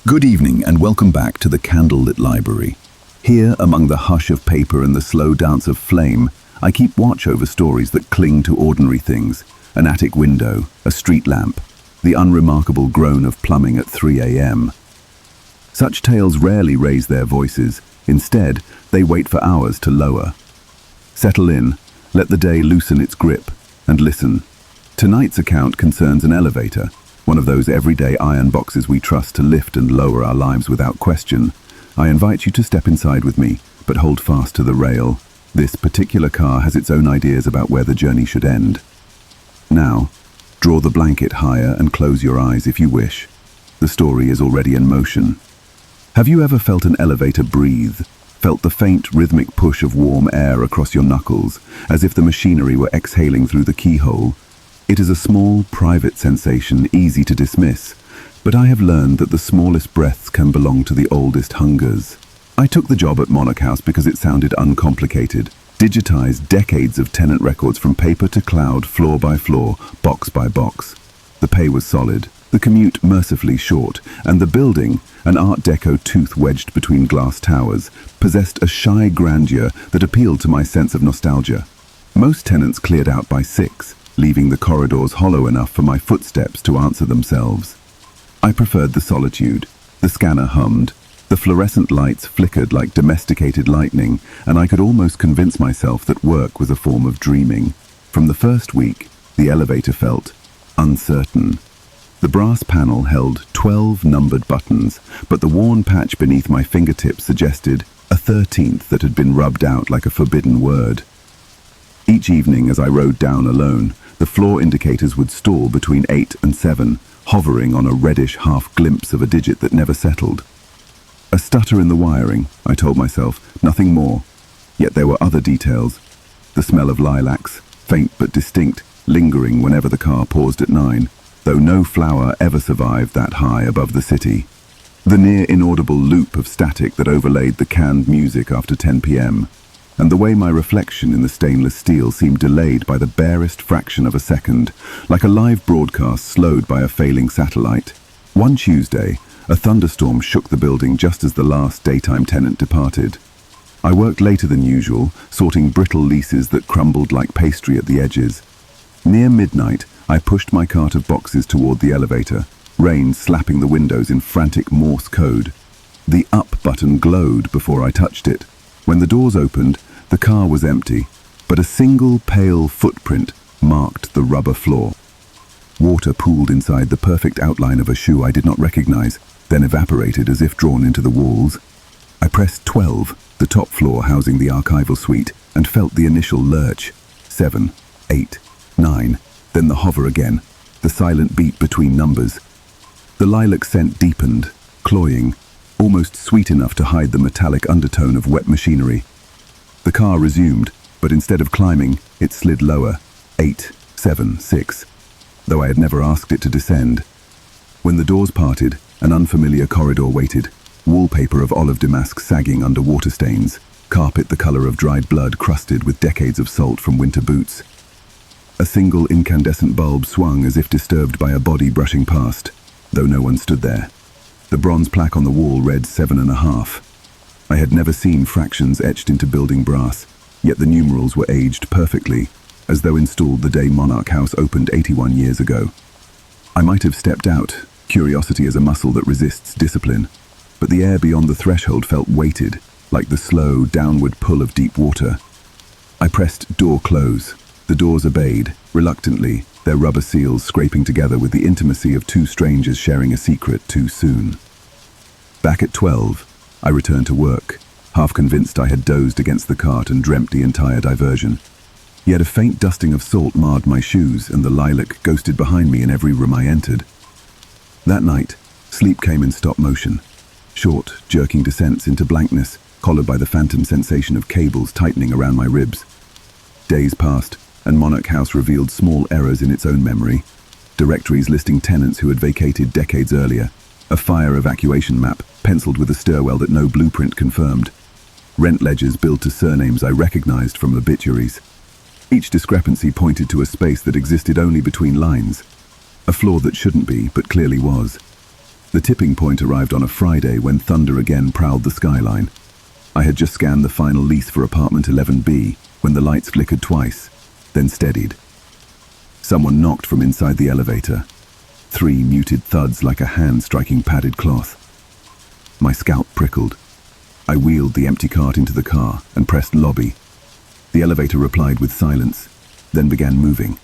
Good evening and welcome back to the Candlelit Library. Here, among the hush of paper and the slow dance of flame, I keep watch over stories that cling to ordinary things. An attic window, a street lamp, the unremarkable groan of plumbing at 3 a.m. Such tales rarely raise their voices. Instead, they wait for hours to lower. Settle in, let the day loosen its grip, and listen. Tonight's account concerns an elevator, one of those everyday iron boxes we trust to lift and lower our lives without question. I invite you to step inside with me, but hold fast to the rail. This particular car has its own ideas about where the journey should end. Now, draw the blanket higher and close your eyes if you wish. The story is already in motion. Have you ever felt an elevator breathe? Felt the faint, rhythmic push of warm air across your knuckles, as if the machinery were exhaling through the keyhole? It is a small, private sensation, easy to dismiss, but I have learned that the smallest breaths can belong to the oldest hungers. I took the job at Monarch House because it sounded uncomplicated. Digitized decades of tenant records from paper to cloud, floor by floor, box by box. The pay was solid, the commute mercifully short, and the building, an Art Deco tooth wedged between glass towers, possessed a shy grandeur that appealed to my sense of nostalgia. Most tenants cleared out by 6, leaving the corridors hollow enough for my footsteps to answer themselves. I preferred the solitude. The scanner hummed. The fluorescent lights flickered like domesticated lightning, and I could almost convince myself that work was a form of dreaming. From the first week, the elevator felt uncertain. The brass panel held 12 numbered buttons, but the worn patch beneath my fingertips suggested a 13th that had been rubbed out like a forbidden word. Each evening as I rode down alone, the floor indicators would stall between 8 and 7, hovering on a reddish half-glimpse of a digit that never settled. A stutter in the wiring, I told myself, nothing more. Yet there were other details. The smell of lilacs, faint but distinct, lingering whenever the car paused at 9, though no flower ever survived that high above the city. The near-inaudible loop of static that overlaid the canned music after 10 p.m., and the way my reflection in the stainless steel seemed delayed by the barest fraction of a second, like a live broadcast slowed by a failing satellite. One Tuesday, a thunderstorm shook the building just as the last daytime tenant departed. I worked later than usual, sorting brittle leases that crumbled like pastry at the edges. Near midnight, I pushed my cart of boxes toward the elevator, rain slapping the windows in frantic Morse code. The up button glowed before I touched it. When the doors opened, the car was empty, but a single pale footprint marked the rubber floor. Water pooled inside the perfect outline of a shoe I did not recognize, then evaporated as if drawn into the walls. I pressed 12, the top floor housing the archival suite, and felt the initial lurch. 7, 8, 9, then the hover again, the silent beat between numbers. The lilac scent deepened, cloying, almost sweet enough to hide the metallic undertone of wet machinery. The car resumed, but instead of climbing, it slid lower. 8, 7, 6, though I had never asked it to descend. When the doors parted, an unfamiliar corridor waited, wallpaper of olive damask sagging under water stains, carpet the color of dried blood crusted with decades of salt from winter boots. A single incandescent bulb swung as if disturbed by a body brushing past, though no one stood there. The bronze plaque on the wall read 7.5. I had never seen fractions etched into building brass, yet the numerals were aged perfectly, as though installed the day Monarch House opened 81 years ago. I might have stepped out, curiosity as a muscle that resists discipline, but the air beyond the threshold felt weighted, like the slow, downward pull of deep water. I pressed door close. The doors obeyed, reluctantly, their rubber seals scraping together with the intimacy of two strangers sharing a secret too soon. Back at 12, I returned to work, half convinced I had dozed against the cart and dreamt the entire diversion. Yet a faint dusting of salt marred my shoes, and the lilac ghosted behind me in every room I entered. That night, sleep came in stop motion. Short, jerking descents into blankness, collared by the phantom sensation of cables tightening around my ribs. Days passed, and Monarch House revealed small errors in its own memory. Directories listing tenants who had vacated decades earlier. A fire evacuation map, penciled with a stairwell that no blueprint confirmed. Rent ledgers billed to surnames I recognized from obituaries. Each discrepancy pointed to a space that existed only between lines. A flaw that shouldn't be, but clearly was. The tipping point arrived on a Friday when thunder again prowled the skyline. I had just scanned the final lease for apartment 11B when the lights flickered twice, then steadied. Someone knocked from inside the elevator. 3 muted thuds like a hand striking padded cloth. My scalp prickled. I wheeled the empty cart into the car and pressed lobby. The elevator replied with silence, then began moving,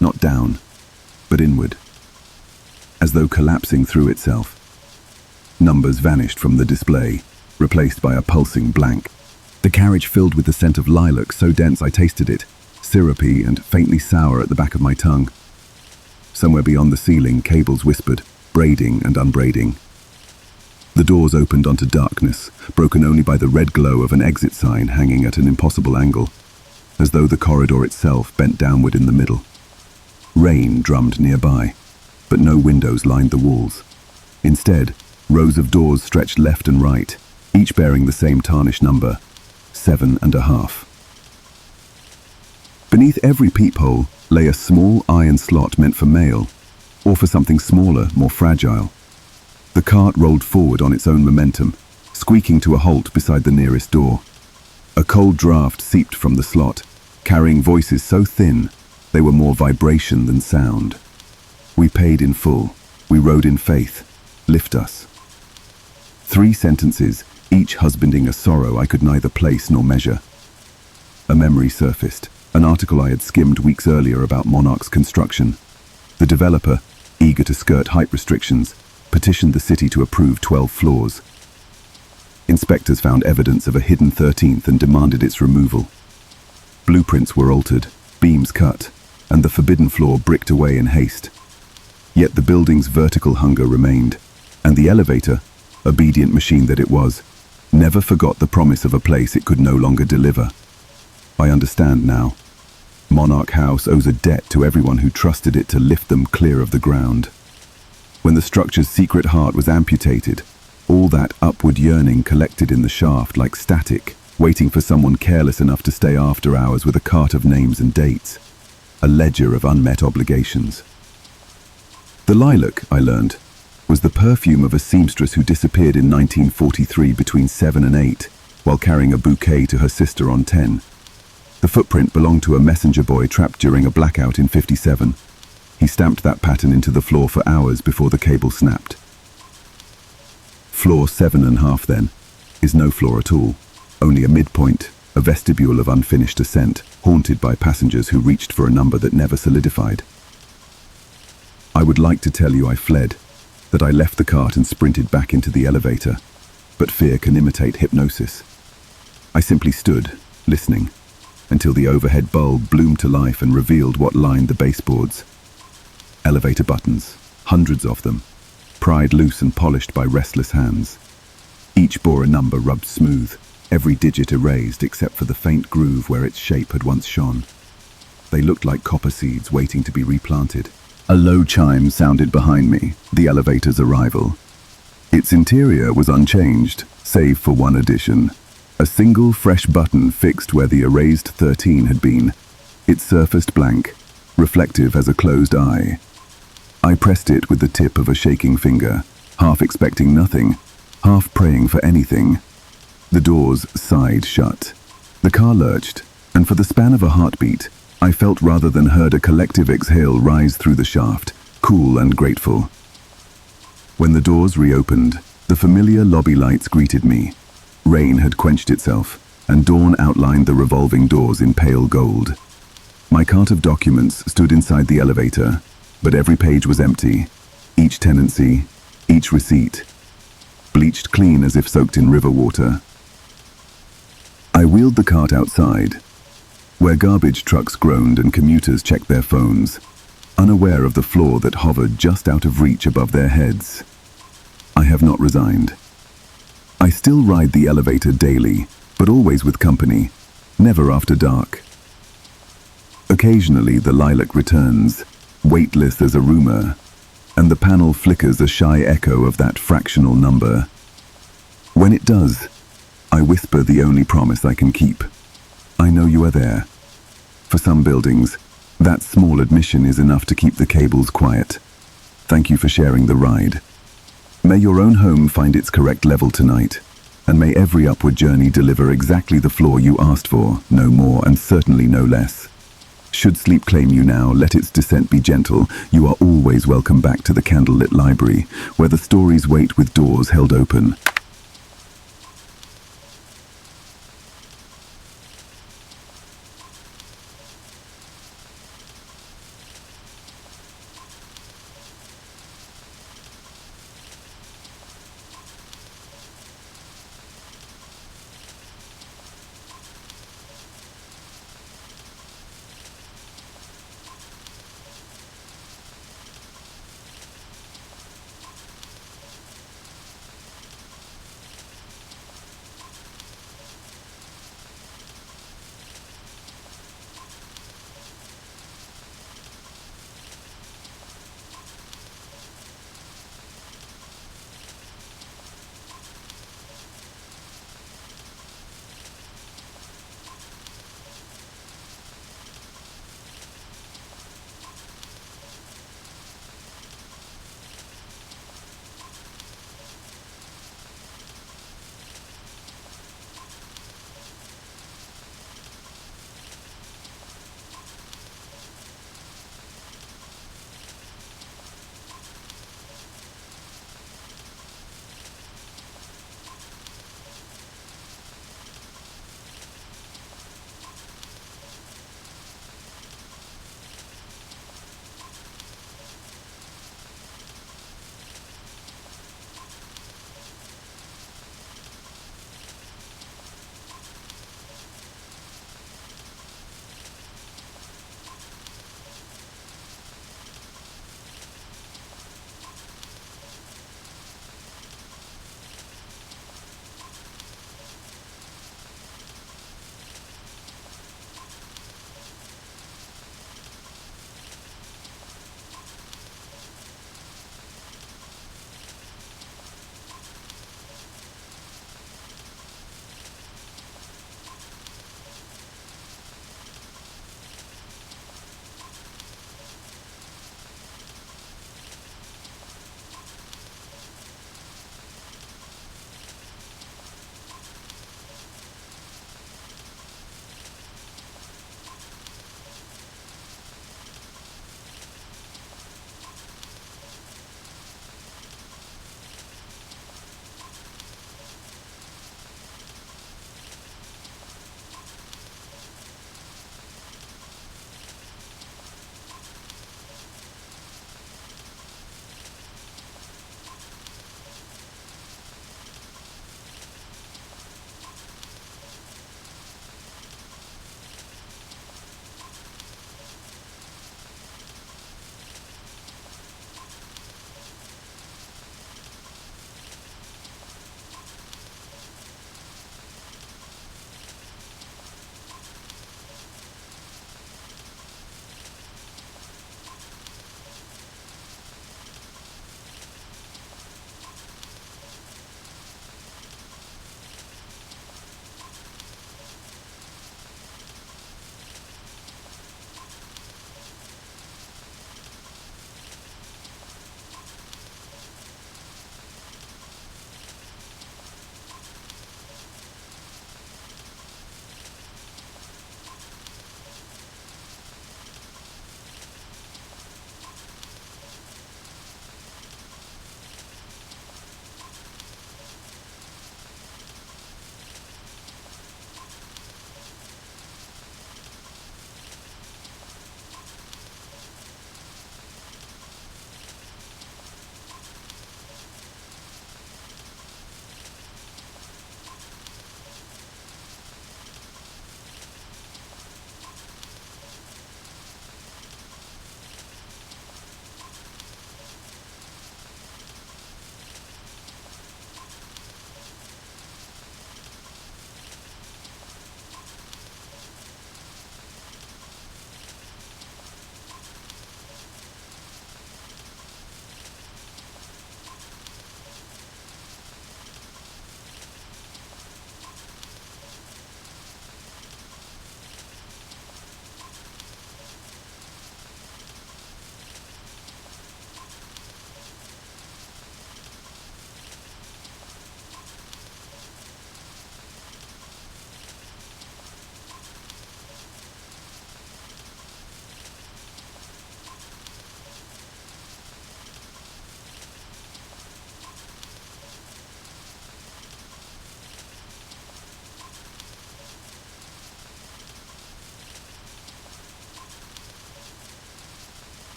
not down, but inward, as though collapsing through itself. Numbers vanished from the display, replaced by a pulsing blank. The carriage filled with the scent of lilac so dense I tasted it, syrupy and faintly sour at the back of my tongue. Somewhere beyond the ceiling, cables whispered, braiding and unbraiding. The doors opened onto darkness, broken only by the red glow of an exit sign hanging at an impossible angle, as though the corridor itself bent downward in the middle. Rain drummed nearby, but no windows lined the walls. Instead, rows of doors stretched left and right, each bearing the same tarnished number, 7.5. Beneath every peephole lay a small iron slot meant for mail, or for something smaller, more fragile. The cart rolled forward on its own momentum, squeaking to a halt beside the nearest door. A cold draft seeped from the slot, carrying voices so thin they were more vibration than sound. We paid in full. We rode in faith. Lift us. 3 sentences, each husbanding a sorrow I could neither place nor measure. A memory surfaced, an article I had skimmed weeks earlier about Monarch's construction. The developer, eager to skirt height restrictions, petitioned the city to approve 12 floors. Inspectors found evidence of a hidden 13th and demanded its removal. Blueprints were altered, beams cut, and the forbidden floor bricked away in haste. Yet the building's vertical hunger remained, and the elevator, obedient machine that it was, never forgot the promise of a place it could no longer deliver. I understand now. Monarch House owes a debt to everyone who trusted it to lift them clear of the ground. When the structure's secret heart was amputated, all that upward yearning collected in the shaft like static, waiting for someone careless enough to stay after hours with a cart of names and dates, a ledger of unmet obligations. The lilac, I learned, was the perfume of a seamstress who disappeared in 1943 between 7 and 8, while carrying a bouquet to her sister on 10. The footprint belonged to a messenger boy trapped during a blackout in 57. He stamped that pattern into the floor for hours before the cable snapped. Floor 7.5, then, is no floor at all, only a midpoint, a vestibule of unfinished ascent, haunted by passengers who reached for a number that never solidified. I would like to tell you I fled, that I left the cart and sprinted back into the elevator, but fear can imitate hypnosis. I simply stood, listening, until the overhead bulb bloomed to life and revealed what lined the baseboards. Elevator buttons, hundreds of them, pried loose and polished by restless hands. Each bore a number rubbed smooth, every digit erased except for the faint groove where its shape had once shone. They looked like copper seeds waiting to be replanted. A low chime sounded behind me, the elevator's arrival. Its interior was unchanged, save for one addition. A single fresh button fixed where the erased 13 had been. It surfaced blank, reflective as a closed eye. I pressed it with the tip of a shaking finger, half expecting nothing, half praying for anything. The doors sighed shut. The car lurched, and for the span of a heartbeat, I felt rather than heard a collective exhale rise through the shaft, cool and grateful. When the doors reopened, the familiar lobby lights greeted me. Rain had quenched itself, and dawn outlined the revolving doors in pale gold. My cart of documents stood inside the elevator, but every page was empty, each tenancy, each receipt, bleached clean as if soaked in river water. I wheeled the cart outside, where garbage trucks groaned and commuters checked their phones, unaware of the floor that hovered just out of reach above their heads. I have not resigned. I still ride the elevator daily, but always with company, never after dark. Occasionally the lilac returns, weightless as a rumor, and the panel flickers a shy echo of that fractional number. When it does, I whisper the only promise I can keep. I know you are there. For some buildings, that small admission is enough to keep the cables quiet. Thank you for sharing the ride. May your own home find its correct level tonight, and may every upward journey deliver exactly the floor you asked for, no more and certainly no less. Should sleep claim you now, let its descent be gentle. You are always welcome back to the Candlelit Library, where the stories wait with doors held open.